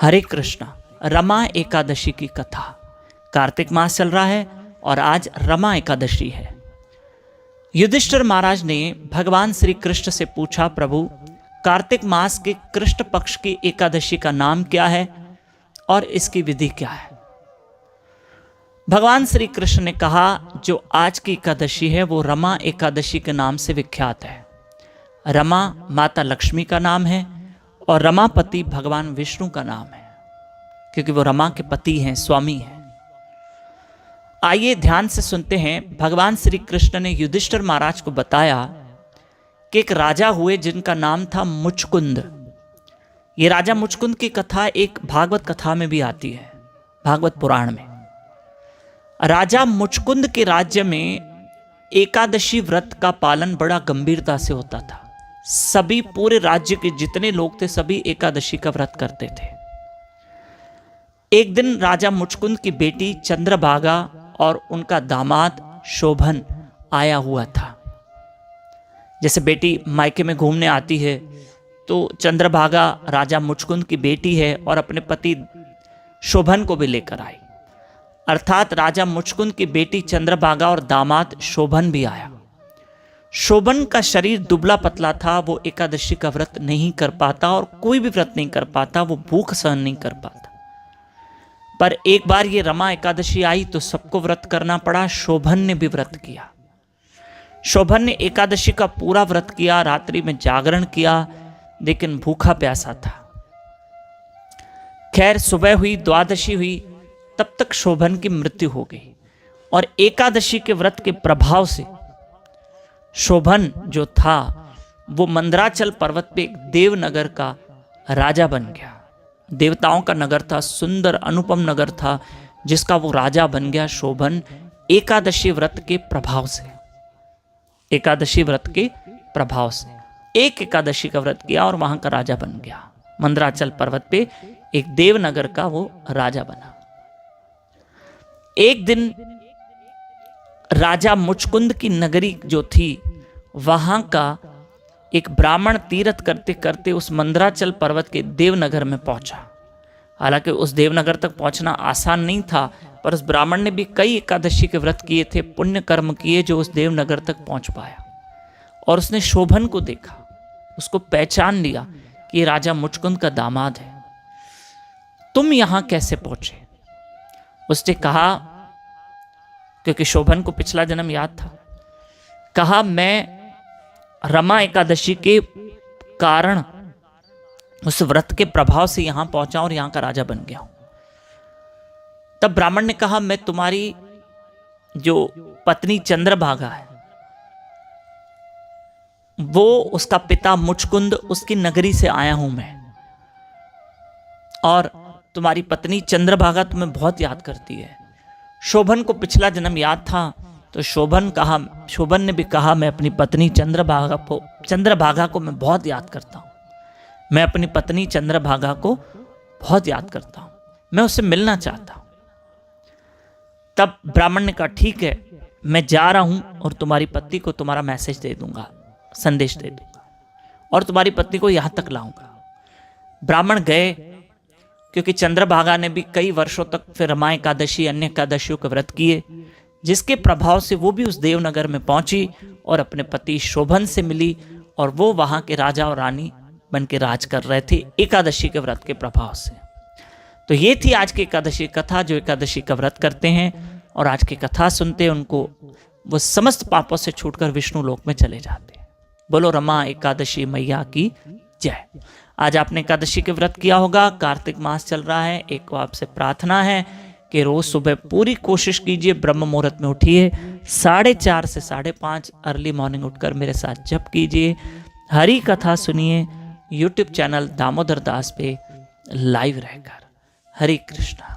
हरे कृष्णा। रमा एकादशी की कथा। कार्तिक मास चल रहा है और आज रमा एकादशी है। युधिष्ठिर महाराज ने भगवान श्री कृष्ण से पूछा, प्रभु कार्तिक मास के कृष्ण पक्ष की एकादशी का नाम क्या है और इसकी विधि क्या है। भगवान श्री कृष्ण ने कहा, जो आज की एकादशी है वो रमा एकादशी के नाम से विख्यात है। रमा माता लक्ष्मी का नाम है और रमापति भगवान विष्णु का नाम है, क्योंकि वो रमा के पति हैं, स्वामी हैं। आइए ध्यान से सुनते हैं। भगवान श्री कृष्ण ने युधिष्ठिर महाराज को बताया कि एक राजा हुए जिनका नाम था मुचकुंद। ये राजा मुचकुंद की कथा एक भागवत कथा में भी आती है, भागवत पुराण में। राजा मुचकुंद के राज्य में एकादशी व्रत का पालन बड़ा गंभीरता से होता था। सभी पूरे राज्य के जितने लोग थे सभी एकादशी का व्रत करते थे। एक दिन राजा मुचकुंद की बेटी चंद्रभागा और उनका दामाद शोभन आया हुआ था। जैसे बेटी मायके में घूमने आती है तो चंद्रभागा राजा मुचकुंद की बेटी है और अपने पति शोभन को भी लेकर आई। अर्थात राजा मुचकुंद की बेटी चंद्रभागा और दामाद शोभन भी आया। शोभन का शरीर दुबला पतला था, वो एकादशी का व्रत नहीं कर पाता और कोई भी व्रत नहीं कर पाता, वो भूख सहन नहीं कर पाता। पर एक बार ये रमा एकादशी आई तो सबको व्रत करना पड़ा। शोभन ने भी व्रत किया। शोभन ने एकादशी का पूरा व्रत किया, रात्रि में जागरण किया, लेकिन भूखा प्यासा था। खैर सुबह हुई, द्वादशी हुई, तब तक शोभन की मृत्यु हो गई और एकादशी के व्रत के प्रभाव से शोभन जो था वो मंदराचल पर्वत पे एक देवनगर का राजा बन गया। देवताओं का नगर था, सुंदर अनुपम नगर था, जिसका वो राजा बन गया शोभन, एकादशी व्रत के प्रभाव से। एकादशी व्रत के प्रभाव से एक एकादशी का व्रत किया और वहां का राजा बन गया। मंदराचल पर्वत पे एक देवनगर का वो राजा बना। एक दिन राजा मुचकुंद की नगरी जो थी वहां का एक ब्राह्मण तीर्थ करते करते उस मंदराचल पर्वत के देवनगर में पहुंचा। हालांकि उस देवनगर तक पहुंचना आसान नहीं था, पर उस ब्राह्मण ने भी कई एकादशी के व्रत किए थे, पुण्य कर्म किए, जो उस देवनगर तक पहुंच पाया। और उसने शोभन को देखा, उसको पहचान लिया कि ये राजा मुचकुंद का दामाद है। तुम यहां कैसे पहुंचे? उसने कहा, क्योंकि शोभन को पिछला जन्म याद था, कहा मैं रमा एकादशी के कारण उस व्रत के प्रभाव से यहां पहुंचा और यहां का राजा बन गया हूं। तब ब्राह्मण ने कहा, मैं तुम्हारी जो पत्नी चंद्रभागा है वो, उसका पिता मुचकुंद, उसकी नगरी से आया हूं मैं, और तुम्हारी पत्नी चंद्रभागा तुम्हें बहुत याद करती है। शोभन को पिछला जन्म याद था तो शोभन ने भी कहा, मैं अपनी पत्नी चंद्रभागा को मैं बहुत याद करता हूँ, मैं अपनी पत्नी चंद्रभागा को बहुत याद करता हूँ, मैं उससे मिलना चाहता हूँ। तब ब्राह्मण ने कहा, ठीक है, मैं जा रहा हूँ और तुम्हारी पत्नी को तुम्हारा मैसेज दे दूंगा, संदेश दे दूंगा और तुम्हारी पत्नी को यहां तक लाऊंगा। ब्राह्मण गए, क्योंकि चंद्रभागा ने भी कई वर्षों तक फिर रमा एकादशी, अन्य एकादशियों के व्रत किए, जिसके प्रभाव से वो भी उस देवनगर में पहुंची और अपने पति शोभन से मिली और वो वहां के राजा और रानी बन के राज कर रहे थे एकादशी के व्रत के प्रभाव से। तो ये थी आज की एकादशी कथा। जो एकादशी का व्रत करते हैं और आज की कथा सुनते हैं, उनको वो समस्त पापों से छूटकर विष्णु लोक में चले जाते हैं। बोलो रमा एकादशी मैया की जय। आज आपने एकादशी के व्रत किया होगा, कार्तिक मास चल रहा है। एक आपसे प्रार्थना है कि रोज सुबह पूरी कोशिश कीजिए, ब्रह्म मुहूर्त में उठिए, 4:30 से 5:30 अर्ली मॉर्निंग उठकर मेरे साथ जप कीजिए, हरि कथा सुनिए यूट्यूब चैनल दामोदर दास पे लाइव रहकर। हरे कृष्णा।